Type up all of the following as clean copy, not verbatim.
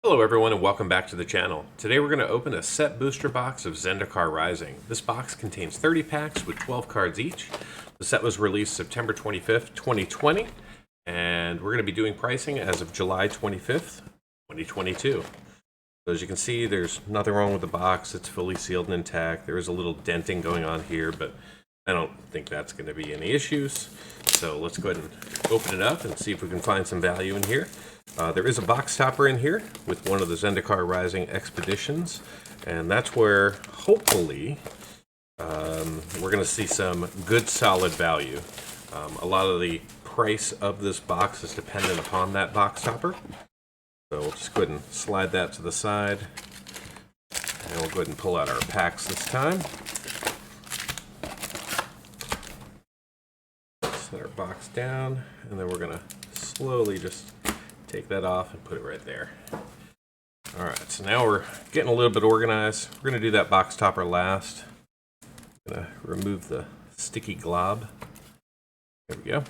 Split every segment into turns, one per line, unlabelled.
Hello everyone and welcome back to the channel. Today we're going to open a set booster box of Zendikar Rising. This box contains 30 packs with 12 cards each. The set was released September 25th, 2020, and we're going to be doing pricing as of July 25th, 2022. So as you can see, there's nothing wrong with the box. It's fully sealed and intact. There is a little denting going on here, but I don't think that's going to be any issues. So let's go ahead and open it up and see if we can find some value in here. There is a box topper in here with one of the Zendikar Rising expeditions, and that's where hopefully we're going to see some good solid value. A lot of the price of this box is dependent upon that box topper. So we'll just go ahead and slide that to the side, and we'll go ahead and pull out our packs this time. Set our box down, and then we're going to slowly just take that off and put it right there. Alright, so now we're getting a little bit organized. We're going to do that box topper last. I'm going to remove the sticky glob. There we go.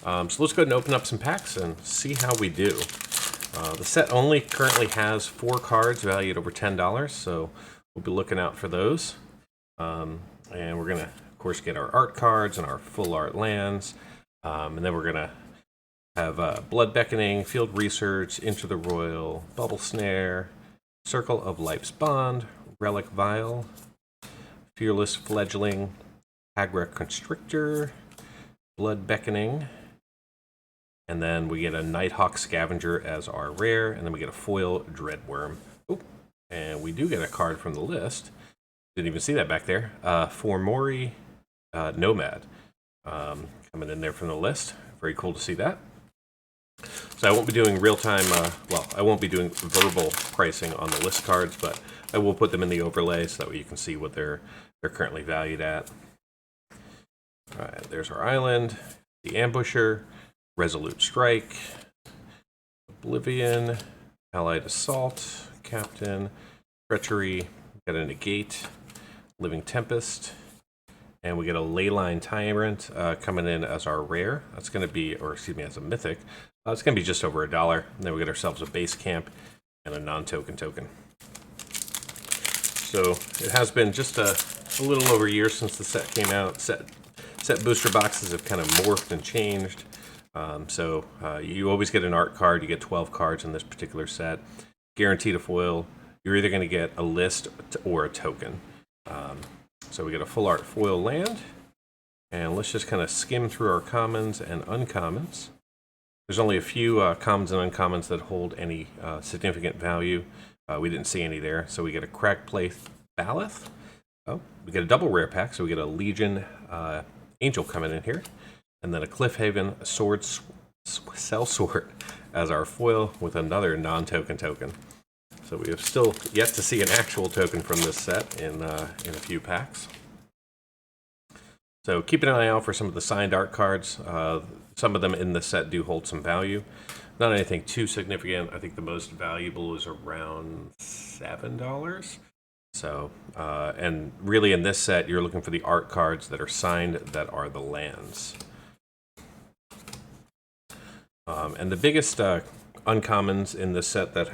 So let's go ahead and open up some packs and see how we do. The set only currently has 4 cards valued over $10, so we'll be looking out for those. And we're going to, of course, get our art cards and our full art lands. And then we're going to have Blood Beckoning, Field Research, Into the Royal, Bubble Snare, Circle of Life's Bond, Relic Vial, Fearless Fledgling, Agra Constrictor, Blood Beckoning, and then we get a Nighthawk Scavenger as our rare, and then we get a foil Dreadworm. Oop. And we do get a card from the list. Didn't even see that back there. For Mori Nomad coming in there from the list. Very cool to see that. So I won't be doing real-time, well, I won't be doing verbal pricing on the list cards, but I will put them in the overlay so that way you can see what they're currently valued at. All right, there's our island, the Ambusher, Resolute Strike, Oblivion, Allied Assault, Captain, Treachery, got a Negate, Living Tempest, and we get a Leyline Tyrant coming in as our rare. That's going to be, or excuse me, as a mythic. It's going to be just over $1. And then we get ourselves a base camp and a non-token token. So it has been just a little over a year since the set came out. Set booster boxes have kind of morphed and changed. You always get an art card. You get 12 cards in this particular set. Guaranteed a foil. You're either going to get a list or a token. So we get a full art foil land. And let's just kind of skim through our commons and uncommons. There's only a few commons and uncommons that hold any significant value. We didn't see any there. So we get a Crackplate Ballast. Oh, we get a double rare pack. So we get a Legion Angel coming in here. And then a Cliffhaven Sellsword as our foil with another non-token token. So we have still yet to see an actual token from this set in a few packs. So keep an eye out for some of the signed art cards. Some of them in the set do hold some value. Not anything too significant. I think the most valuable is around $7. So, and really in this set, you're looking for the art cards that are signed that are the lands. And the biggest uncommons in this set that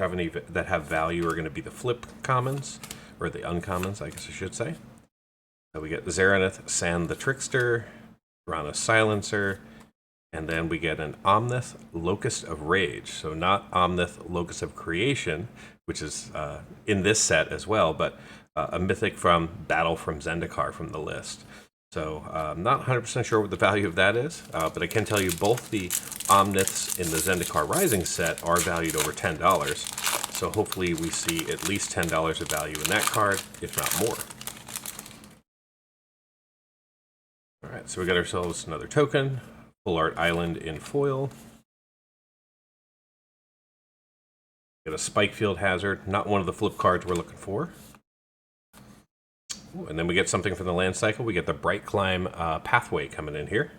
have value are going to be the flip commons, or the uncommons, I guess I should say. So we get Zaraneth Sand the Trickster, Drana Silencer, and then we get an Omnith Locust of Rage. So not Omnith Locust of Creation, which is in this set as well, but a mythic from Battle from Zendikar from the list. So I'm not 100% sure what the value of that is, but I can tell you both the Omniths in the Zendikar Rising set are valued over $10. So hopefully we see at least $10 of value in that card, if not more. All right, so we got ourselves another token, Full Art Island in foil. Get a Spikefield Hazard, not one of the flip cards we're looking for. Ooh, and then we get something from the land cycle. We get the Bright Climb Pathway coming in here.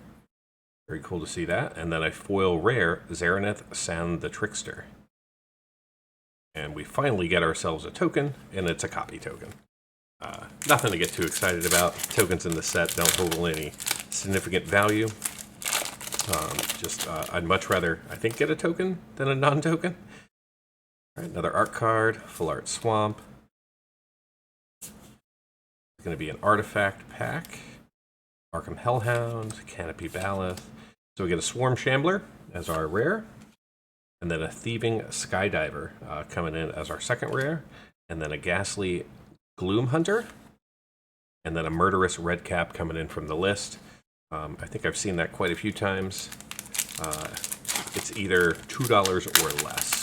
Very cool to see that. And then a foil rare, Zaraneth Sand the Trickster. And we finally get ourselves a token, and it's a copy token. Nothing to get too excited about. Tokens in the set don't hold any significant value. I'd much rather, I think, get a token than a non-token. All right, another art card, Full Art Swamp. It's going to be an artifact pack. Arkham Hellhound, Canopy Ballast. So we get a Swarm Shambler as our rare, and then a Thieving Skydiver coming in as our second rare, and then a Ghastly Gloom Hunter, and then a Murderous Redcap coming in from the list. I think I've seen that quite a few times. It's either $2 or less.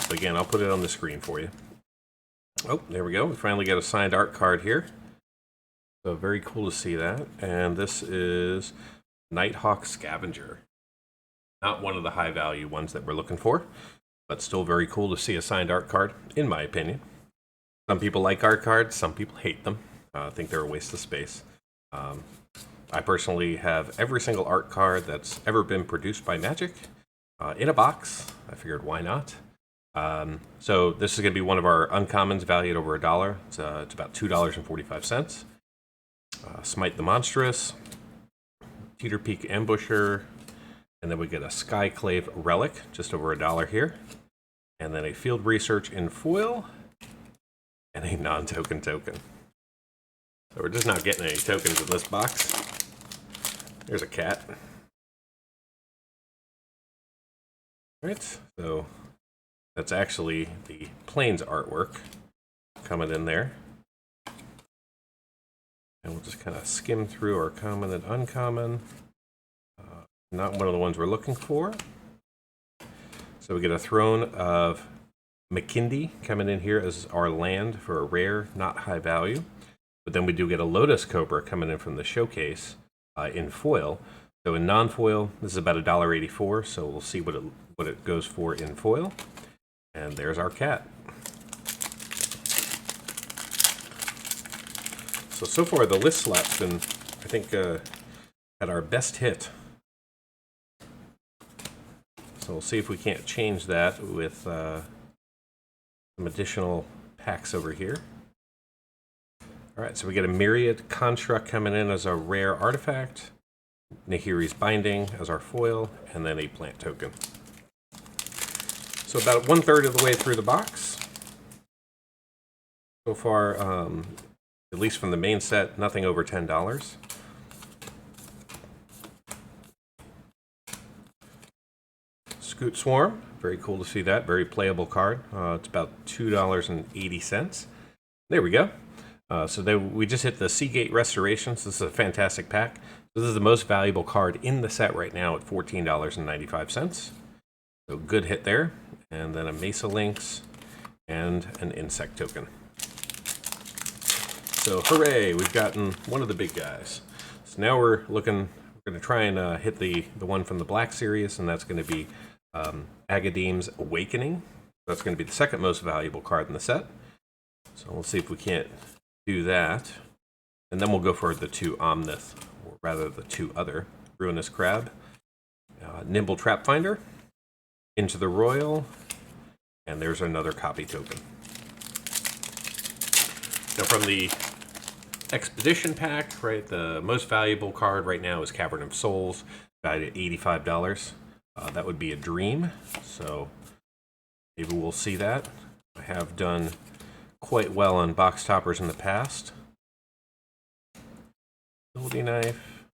But again, I'll put it on the screen for you. Oh, there we go. We finally got a signed art card here. So very cool to see that. And this is Nighthawk Scavenger. Not one of the high value ones that we're looking for, but still very cool to see a signed art card, in my opinion. Some people like art cards, some people hate them. I think they're a waste of space. I personally have every single art card that's ever been produced by Magic in a box. I figured, why not? So this is going to be one of our uncommons valued over $1. It's about $2.45. Smite the Monstrous, Teeter Peak Ambusher, and then we get a Skyclave Relic, just over $1 here, and then a Field Research in foil, and a non-token token. So we're just not getting any tokens in this box. There's a cat. Alright, so that's actually the Plains artwork coming in there. And we'll just kind of skim through our common and uncommon. Not one of the ones we're looking for. So we get a Throne of McKindy coming in here as our land for a rare, not high value. But then we do get a Lotus Cobra coming in from the showcase in foil. So in non-foil, this is about $1.84, so we'll see what it goes for in foil. And there's our cat. So far the list slot's been, I think, at our best hit. So we'll see if we can't change that with some additional packs over here. Alright, so we get a Myriad Construct coming in as a rare artifact, Nahiri's Binding as our foil, and then a plant token. So about 1/3 of the way through the box. So far, at least from the main set, nothing over $10. Scoot Swarm, very cool to see that. Very playable card. It's about $2.80. There we go. So we just hit the Seagate Restorations. This is a fantastic pack. So this is the most valuable card in the set right now at $14.95. So good hit there. And then a Mesa Lynx and an Insect token. So hooray, we've gotten one of the big guys. So now we're going to try and hit the one from the Black Series, and that's going to be Agadeem's Awakening. That's going to be the second most valuable card in the set. So we'll see if we can't do that. And then we'll go for the two Omnith, or rather the two other. Ruinous Crab, Nimble Trap Finder, Into the Royal, and there's another copy token. Now from the Expedition pack, right, the most valuable card right now is Cavern of Souls, valued at $85. That would be a dream, so maybe we'll see that. I have done quite well on box toppers in the past. Utility Knife.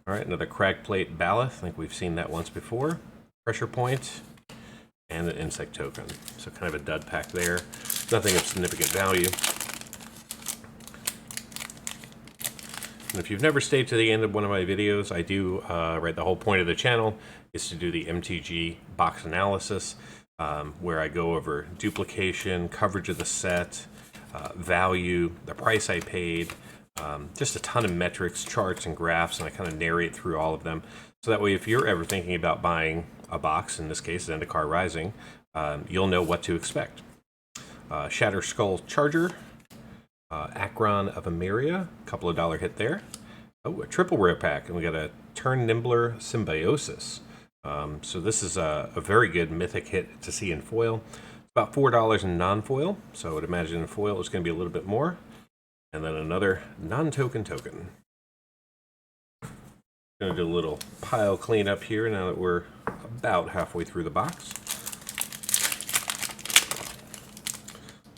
Alright, another Crag Plate Ballast. I think we've seen that once before. Pressure Point. And an Insect token. So kind of a dud pack there. Nothing of significant value. And if you've never stayed to the end of one of my videos, I do, right, the whole point of the channel is to do the MTG box analysis, where I go over duplication, coverage of the set, value, the price I paid, just a ton of metrics, charts, and graphs, and I kind of narrate through all of them. So that way, if you're ever thinking about buying a box, in this case, Zendikar Rising, you'll know what to expect. Shatter Skull Charger, Akron of Emeria, a couple of $1 hit there. Oh, a triple rare pack, and we got a Turn Nimbler Symbiosis. So this is a very good mythic hit to see in foil. It's about $4 in non-foil, so I would imagine in foil it's going to be a little bit more. And then another non-token token. Going to do a little pile cleanup here now that we're about halfway through the box.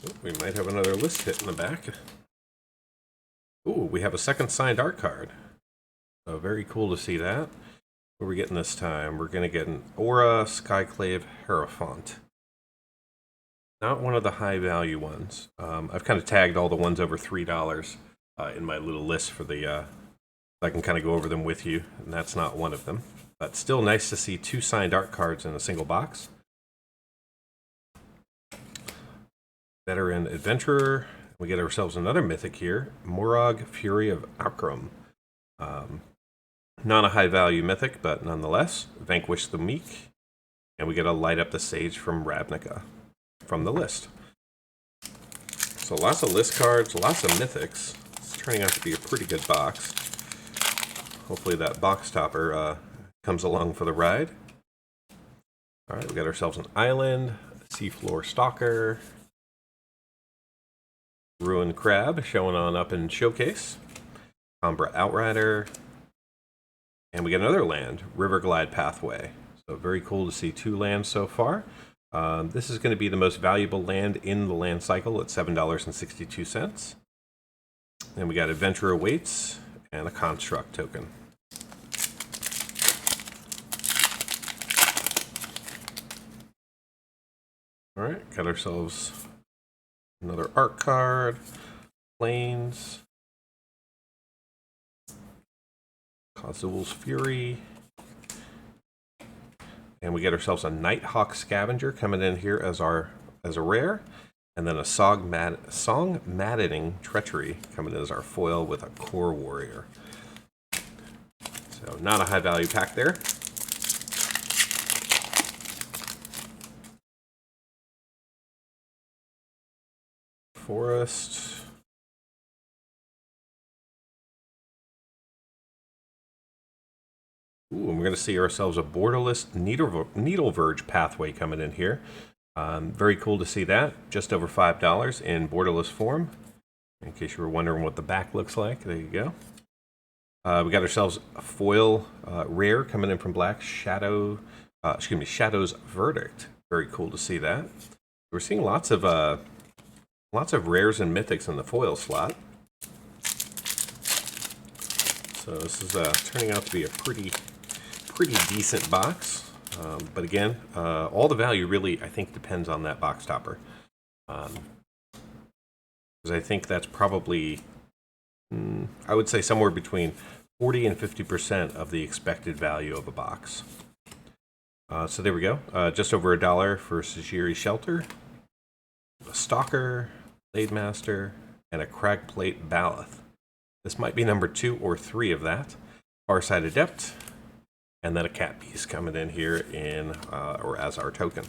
Oh, we might have another list hit in the back. Ooh, we have a second signed art card. So very cool to see that. What are we getting this time? We're going to get an Aura Skyclave Hierophant. Not one of the high value ones. I've kind of tagged all the ones over $3 in my little list for the... I can kind of go over them with you, and that's not one of them. But still nice to see 2 signed art cards in a single box. Veteran Adventurer. We get ourselves another mythic here, Morag, Fury of Akram. Not a high value mythic, but nonetheless, Vanquish the Meek. And we get a Light Up the Sage from Ravnica from the list. So lots of list cards, lots of mythics. It's turning out to be a pretty good box. Hopefully that box topper comes along for the ride. All right, we got ourselves an Island, Seafloor Stalker, Ruined Crab showing on up in Showcase, Umbra Outrider, and we get another land, Riverglide Pathway. So very cool to see 2 lands so far. This is going to be the most valuable land in the land cycle at $7.62. Then we got Adventure Awaits and a Construct token. All right, got ourselves another art card, Plains, Khazul's Fury, and we get ourselves a Nighthawk Scavenger coming in here as a rare, and then a Song Maddening Treachery coming in as our foil with a Core Warrior. So not a high value pack there. Forest. Ooh, and we're going to see ourselves a borderless Needle Verge Pathway coming in here. Very cool to see that. Just over $5 in borderless form. In case you were wondering what the back looks like, there you go. We got ourselves a foil rare coming in from Black, Shadow's Verdict. Very cool to see that. We're seeing lots of rares and mythics in the foil slot. So this is turning out to be a pretty decent box. But again, all the value really, I think, depends on that box topper. Because I think that's probably, I would say somewhere between 40 and 50% of the expected value of a box. So there we go. Just over $1 for Sajiri Shelter, a Stalker, Blade Master, and a Cragplate Baloth. This might be number 2 or 3 of that. Farside Adept, and then a Cat Beast coming in here in or as our token.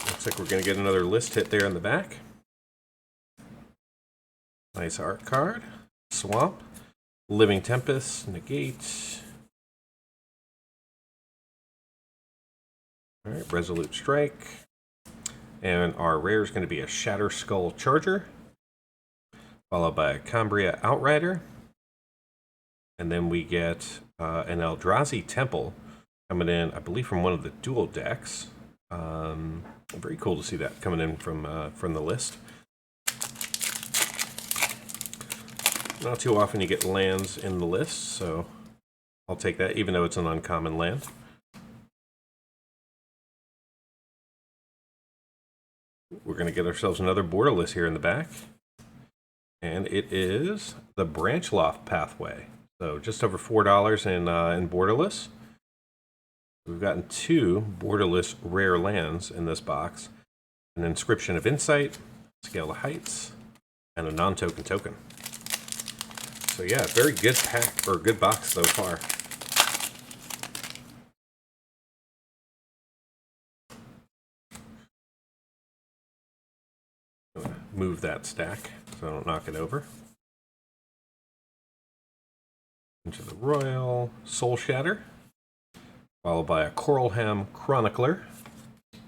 Looks like we're going to get another list hit there in the back. Nice art card. Swamp, Living Tempest, Negate. All right, Resolute Strike. And our rare is going to be a Shatter Skull Charger, followed by a Cambria Outrider. And then we get an Eldrazi Temple coming in, I believe, from one of the dual decks. Very cool to see that coming in from the list. Not too often you get lands in the list, so I'll take that, even though it's an uncommon land. We're going to get ourselves another borderless here in the back. And it is the Branchloft Pathway. So just over $4 in borderless. We've gotten 2 borderless rare lands in this box. An Inscription of Insight, Scale of Heights, and a non-token token. So yeah, very good pack, or good box so far. Move that stack so I don't knock it over. Into the Royal Soul Shatter, followed by a Coralham Chronicler,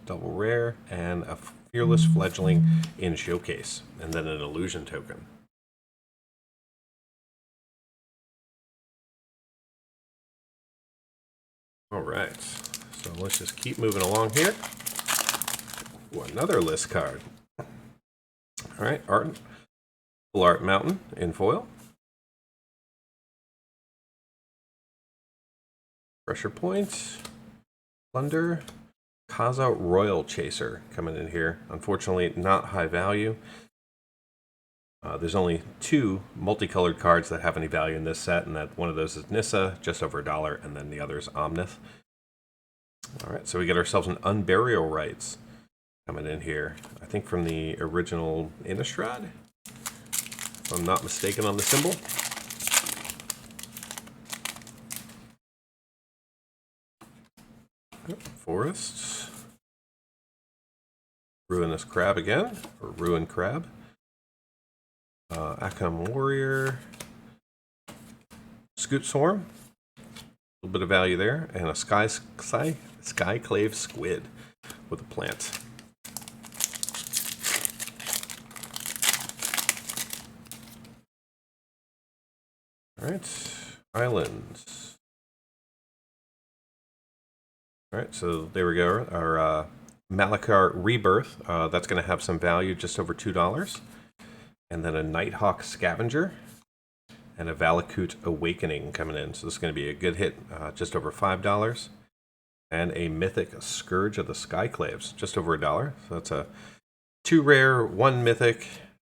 double rare, and a Fearless Fledgling in Showcase, and then an Illusion token. All right, so let's just keep moving along here. Ooh, another list card. All right, Full Art Mountain in foil. Pressure Point, Plunder, Kaza Royal Chaser coming in here. Unfortunately, not high value. There's only 2 multicolored cards that have any value in this set, and that one of those is Nissa, just over $1, and then the other is Omnith. All right, so we get ourselves an Unburial Rites coming in here. I think from the original Innistrad, if I'm not mistaken on the symbol. Forests. Ruinous Crab again, or Ruined Crab. Akam Warrior. Scoot Swarm. A little bit of value there. And a Skyclave Squid with a plant. Alright, Islands. Alright, so there we go. Our Malakar Rebirth. That's going to have some value, just over $2. And then a Nighthawk Scavenger. And a Valakut Awakening coming in. So this is going to be a good hit, just over $5. And a Mythic Scourge of the Skyclaves, just over $1. So that's a 2 rare, 1 mythic,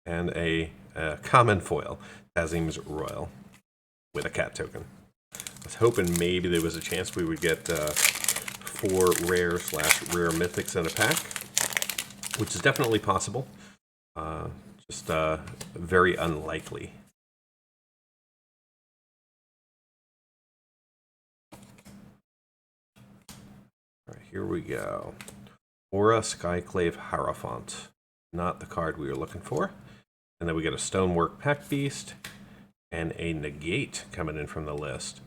and a common foil, Tazim's Royal, with a cat token. I was hoping maybe there was a chance we would get 4 rare/rare mythics in a pack, which is definitely possible. Just very unlikely. All right, here we go. Aura Skyclave Hierophant. Not the card we were looking for. And then we get a Stonework Pack Beast and a Negate coming in from the list.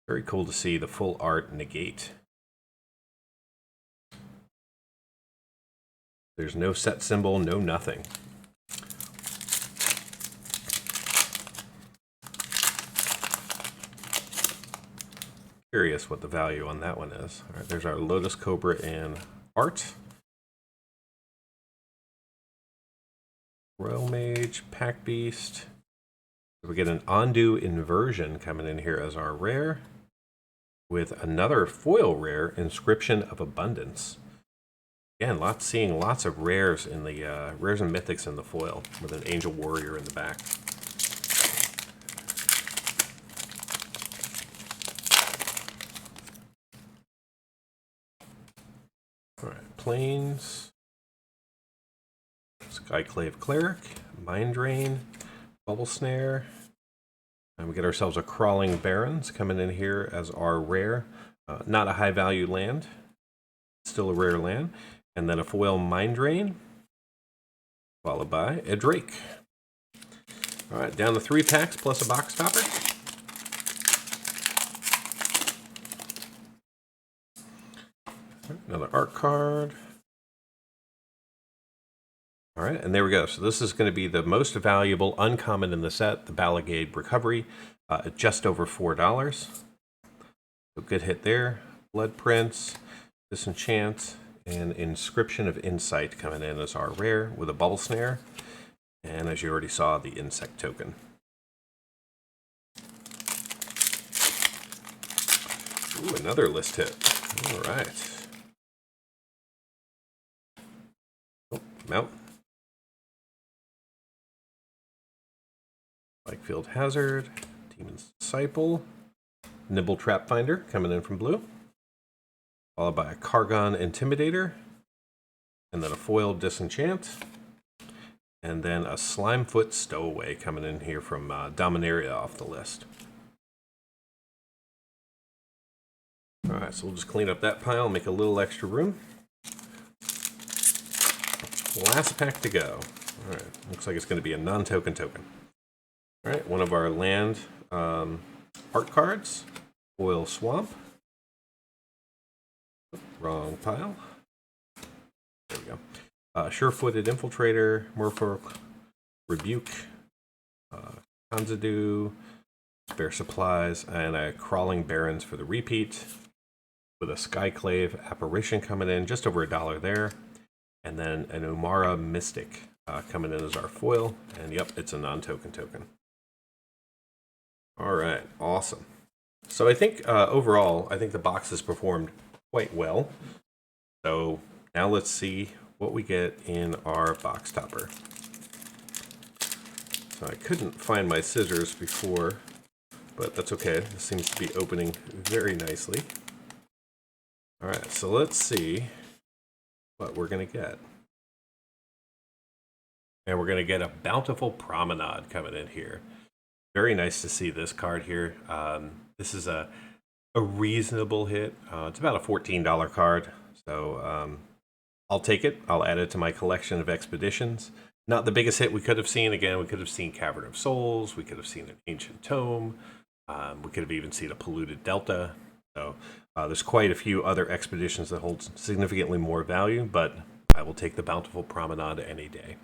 Very cool to see the full art Negate. There's no set symbol, no nothing. Curious what the value on that one is. All right, there's our Lotus Cobra in art. Royal Mage, Pack Beast. We get an Ondu Inversion coming in here as our rare, with another foil rare, Inscription of Abundance. Again, seeing lots of rares in the rares and mythics in the foil, with an Angel Warrior in the back. All right, Plains, Skyclave Cleric, Mind Drain, Bubble Snare, and we get ourselves a Crawling Barrens coming in here as our rare. Not a high value land, still a rare land. And then a foil Mind Drain, followed by a Drake. All right, down to 3 packs plus a box topper. Another art card. All right, and there we go. So this is going to be the most valuable uncommon in the set, the Balagade Recovery, at just over $4. So good hit there. Blood Prince, Disenchant, and Inscription of Insight coming in as our rare with a Bubble Snare. And as you already saw, the Insect token. Ooh, another list hit. All right. Oh, Mount. Field Hazard, Demon's Disciple, Nibble Trap Finder coming in from blue, followed by a Kargon Intimidator, and then a foil Disenchant, and then a Slimefoot Stowaway coming in here from Dominaria off the list. Alright, so we'll just clean up that pile, make a little extra room. Last pack to go. Alright, looks like it's going to be a non-token token. Alright, one of our land art cards, Foil Swamp. Wrong pile. There we go. Sure-Footed Infiltrator, Merfolk, Rebuke, Kanzadu, Spare Supplies, and a Crawling Barrens for the repeat, with a Skyclave Apparition coming in, just over $1 there. and then an Umara Mystic coming in as our foil. And yep, it's a non-token token. All right, awesome. So I think overall, I think the box has performed quite well. So now let's see what we get in our box topper. So I couldn't find my scissors before, but that's okay. This seems to be opening very nicely. All right, so let's see what we're going to get. And we're going to get a Bountiful Promenade coming in here. Very nice to see this card here. This is a reasonable hit. It's about a $14 card, so I'll take it. I'll add it to my collection of expeditions. Not the biggest hit we could have seen. Again, we could have seen Cavern of Souls. We could have seen an Ancient Tome. We could have even seen a Polluted Delta. So there's quite a few other expeditions that hold significantly more value, but I will take the Bountiful Promenade any day.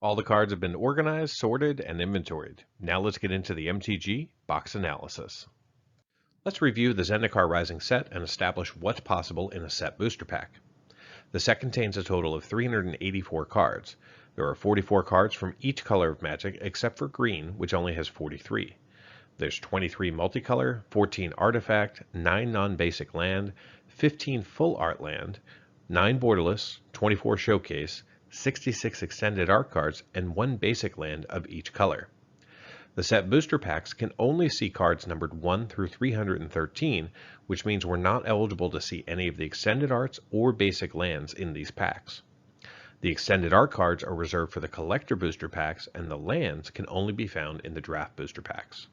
All the cards have been organized, sorted, and inventoried. Now let's get into the MTG box analysis. Let's review the Zendikar Rising set and establish what's possible in a set booster pack. The set contains a total of 384 cards. There are 44 cards from each color of Magic except for green, which only has 43. There's 23 multicolor, 14 artifact, 9 non-basic land, 15 full art land, 9 borderless, 24 showcase, 66 extended art cards, and 1 basic land of each color. The set booster packs can only see cards numbered 1 through 313, which means we're not eligible to see any of the extended arts or basic lands in these packs. The extended art cards are reserved for the collector booster packs, and the lands can only be found in the draft booster packs.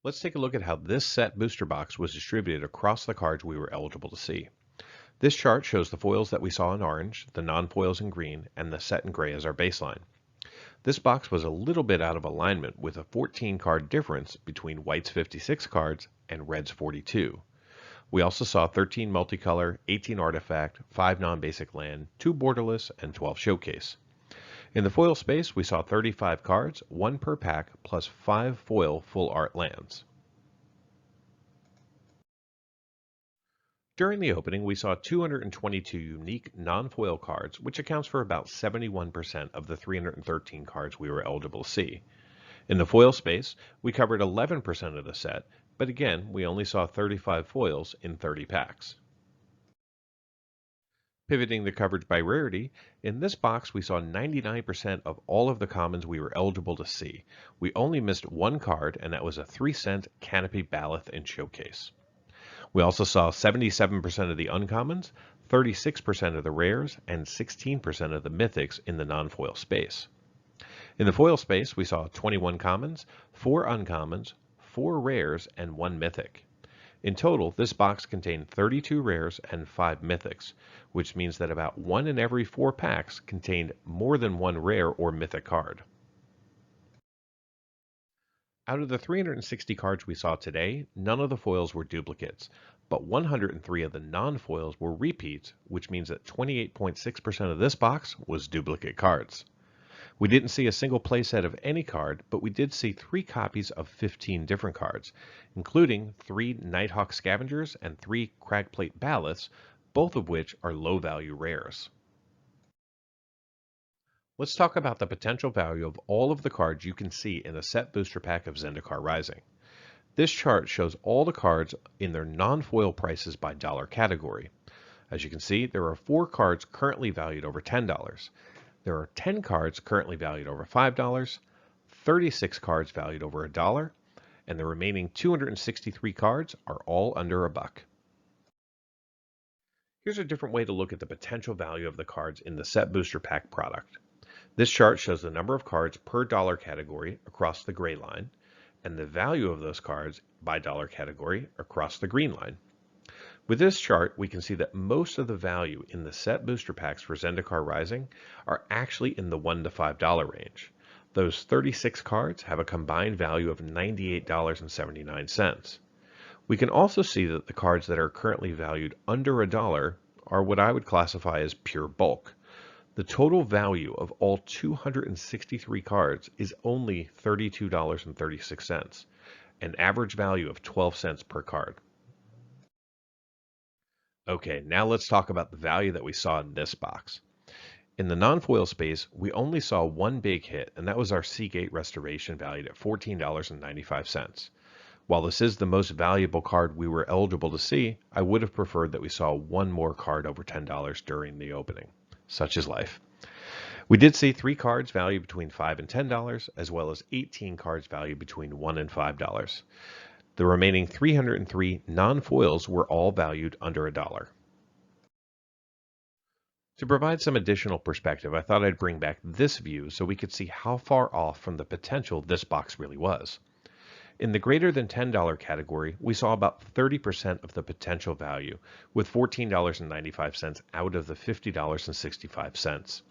Let's take a look at how this set booster box was distributed across the cards we were eligible to see. This chart shows the foils that we saw in orange, the non-foils in green, and the set in gray as our baseline. This box was a little bit out of alignment with a 14 card difference between white's 56 cards and red's 42. We also saw 13 multicolor, 18 artifact, 5 non-basic land, 2 borderless, and 12 showcase. In the foil space, we saw 35 cards, 1 per pack, plus 5 foil full art lands. During the opening, we saw 222 unique non-foil cards, which accounts for about 71% of the 313 cards we were eligible to see. In the foil space, we covered 11% of the set, but again, we only saw 35 foils in 30 packs. Pivoting the coverage by rarity, in this box we saw 99% of all of the commons we were eligible to see. We only missed 1 card, and that was a 3-cent Canopy Baloth in Showcase. We also saw 77% of the uncommons, 36% of the rares, and 16% of the mythics in the non-foil space. In the foil space, we saw 21 commons, 4 uncommons, 4 rares, and 1 mythic. In total, this box contained 32 rares and 5 mythics, which means that about 1 in every 4 packs contained more than 1 rare or mythic card. Out of the 360 cards we saw today, none of the foils were duplicates, but 103 of the non-foils were repeats, which means that 28.6% of this box was duplicate cards. We didn't see a single playset of any card, but we did see 3 copies of 15 different cards, including 3 Nighthawk Scavengers and 3 Cragplate Baloths, both of which are low-value rares. Let's talk about the potential value of all of the cards you can see in a set booster pack of Zendikar Rising. This chart shows all the cards in their non-foil prices by dollar category. As you can see, there are 4 cards currently valued over $10. There are 10 cards currently valued over $5, 36 cards valued over $1, and the remaining 263 cards are all under $1. Here's a different way to look at the potential value of the cards in the set booster pack product. This chart shows the number of cards per dollar category across the gray line, and the value of those cards by dollar category across the green line. With this chart, we can see that most of the value in the set booster packs for Zendikar Rising are actually in the $1 to $5 range. Those 36 cards have a combined value of $98.79. We can also see that the cards that are currently valued under $1 are what I would classify as pure bulk. The total value of all 263 cards is only $32.36, an average value of 12 cents per card.
Okay, now let's talk about the value that we saw in this box. In the non-foil space, we only saw one big hit, and that was our Seagate Restoration valued at $14.95. While this is the most valuable card we were eligible to see, I would have preferred that we saw one more card over $10 during the opening. Such is life. We did see 3 cards valued between $5 and $10, as well as 18 cards valued between $1 and $5. The remaining 303 non-foils were all valued under $1. To provide some additional perspective, I thought I'd bring back this view so we could see how far off from the potential this box really was. In the greater than $10 category, we saw about 30% of the potential value, with $14.95 out of the $50.65.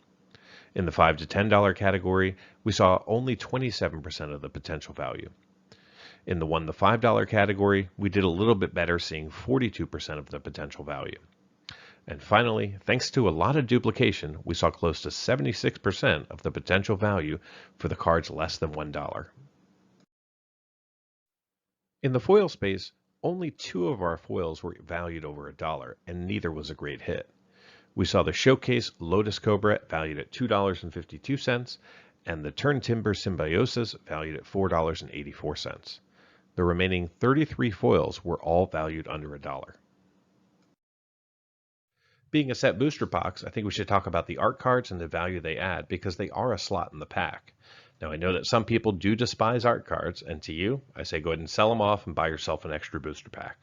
In the $5 to $10 category, we saw only 27% of the potential value. In the $1 to $5 category, we did a little bit better, seeing 42% of the potential value. And finally, thanks to a lot of duplication, we saw close to 76% of the potential value for the cards less than $1. In the foil space, only 2 of our foils were valued over $1, and neither was a great hit. We saw the Showcase Lotus Cobra valued at $2.52, and the Turn Timber Symbiosis valued at $4.84. The remaining 33 foils were all valued under $1. Being a set booster box, I think we should talk about the art cards and the value they add because they are a slot in the pack. Now, I know that some people do despise art cards, and to you, I say go ahead and sell them off and buy yourself an extra booster pack.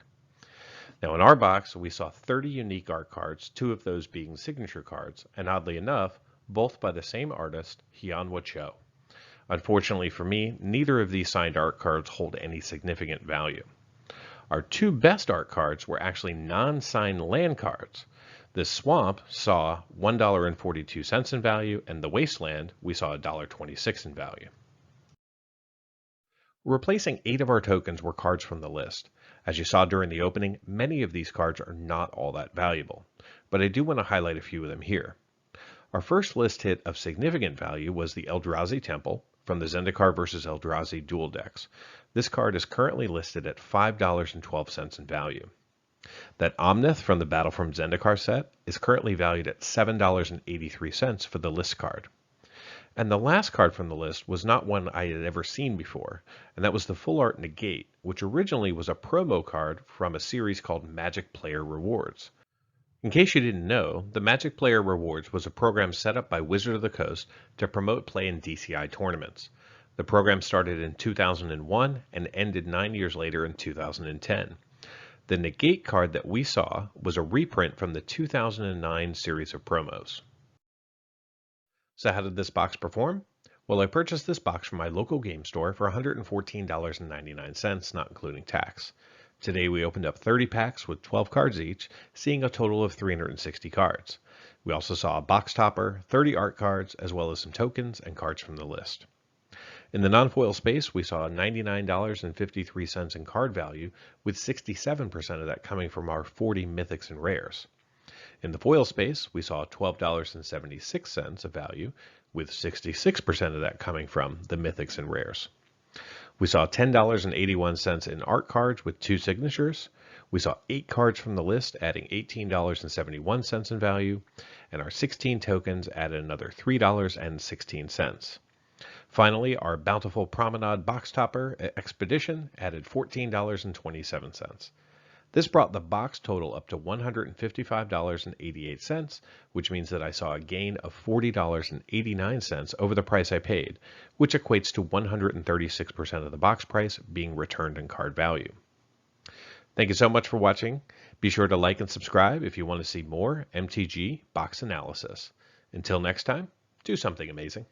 Now, in our box, we saw 30 unique art cards, 2 of those being signature cards, and oddly enough, both by the same artist, Hyunwoo Cho. Unfortunately for me, neither of these signed art cards hold any significant value. Our 2 best art cards were actually non-signed land cards. The Swamp saw $1.42 in value, and the Wasteland, we saw $1.26 in value. Replacing 8 of our tokens were cards from the list. As you saw during the opening, many of these cards are not all that valuable, but I do want to highlight a few of them here. Our first list hit of significant value was the Eldrazi Temple from the Zendikar vs. Eldrazi dual decks. This card is currently listed at $5.12 in value. That Omnith from the Battle from Zendikar set is currently valued at $7.83 for the list card. And the last card from the list was not one I had ever seen before, and that was the Full Art Negate, which originally was a promo card from a series called Magic Player Rewards. In case you didn't know, the Magic Player Rewards was a program set up by Wizard of the Coast to promote play in DCI tournaments. The program started in 2001 and ended 9 years later in 2010. The Negate card that we saw was a reprint from the 2009 series of promos. So how did this box perform? Well, I purchased this box from my local game store for $114.99, not including tax. Today we opened up 30 packs with 12 cards each, seeing a total of 360 cards. We also saw a box topper, 30 art cards, as well as some tokens and cards from the list. In the non-foil space, we saw $99.53 in card value, with 67% of that coming from our 40 mythics and rares. In the foil space, we saw $12.76 of value, with 66% of that coming from the mythics and rares. We saw $10.81 in art cards with 2 signatures. We saw 8 cards from the list, adding $18.71 in value, and our 16 tokens added another $3.16. Finally, our Bountiful Promenade Box Topper Expedition added $14.27. This brought the box total up to $155.88, which means that I saw a gain of $40.89 over the price I paid, which equates to 136% of the box price being returned in card value. Thank you so much for watching. Be sure to like and subscribe if you want to see more MTG box analysis. Until next time, do something amazing.